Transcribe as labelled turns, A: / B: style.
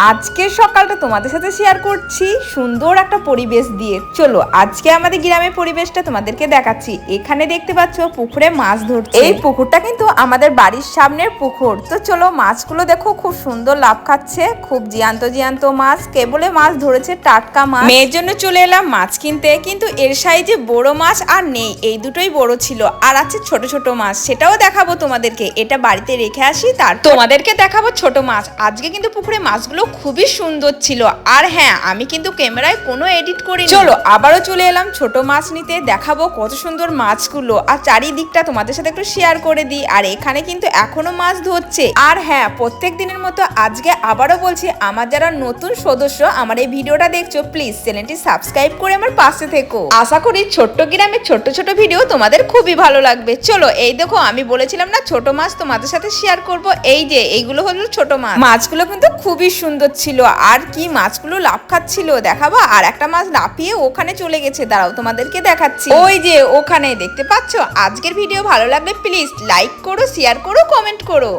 A: আজকের সকালটা তোমাদের সাথে শেয়ার করছি সুন্দর একটা পরিবেশ দিয়ে। চলো আজকে আমাদের গ্রামের পরিবেশটা তোমাদেরকে দেখাচ্ছি। এখানে দেখতে পাচ্ছ পুকুরে মাছ ধরছে। এই পুকুরটা কিন্তু আমাদের বাড়ির সামনের পুকুর। তো চলো মাছগুলো দেখো খুব সুন্দর লাভ খাচ্ছে, খুব জ্যান্ত জ্যান্ত মাছ, কেবলে মাছ ধরেছে টাটকা মাছ। মেয়ের জন্য চলে এলাম মাছ কিনতে, কিন্তু এর সাইজে বড় মাছ আর নেই, এই দুটোই বড় ছিল, আর আছে ছোট ছোট মাছ, সেটাও দেখাবো তোমাদেরকে। এটা বাড়িতে রেখে আসি, তার তোমাদেরকে দেখাবো ছোট মাছ। আজকে কিন্তু পুকুরে মাছগুলো খুবই সুন্দর ছিল। আর হ্যাঁ, আমি কিন্তু ক্যামেরায় কোনো এডিট করিনি। চলো আবারও চলে এলাম ছোট মাছ নিতে, দেখাবো কত সুন্দর মাছগুলো, আর চারিদিকটা তোমাদের সাথে একটু শেয়ার করে দিই। আর এখানে কিন্তু এখনো মাছ ধরছে। আর হ্যাঁ, প্রত্যেক দিনের মতো আজকে আবারও বলছি, আমার যারা নতুন সদস্য আমার এই ভিডিওটা দেখছো, প্লিজ চ্যানেলটি সাবস্ক্রাইব করে আমার পাশে থেকো। আশা করি ছোট্ট গ্রামের ছোট্ট ছোট ভিডিও তোমাদের খুবই ভালো লাগবে। চলো এই দেখো, আমি বলেছিলাম না ছোট মাছ তোমাদের সাথে শেয়ার করব, এই যে এইগুলো হলো ছোট মাছ। মাছগুলো কিন্তু খুবই সুন্দর ছিল, আর কি মাছগুলো লাফ খাচ্ছিল দেখাবো। আর একটা মাছ লাফিয়ে ওখানে চলে গেছে, দাঁড়াও তোমাদেরকে দেখাচ্ছি। ওই যে ওখানে দেখতে পাচ্ছ। আজকের ভিডিও ভালো লাগলে প্লিজ লাইক করো, শেয়ার করো, কমেন্ট করো।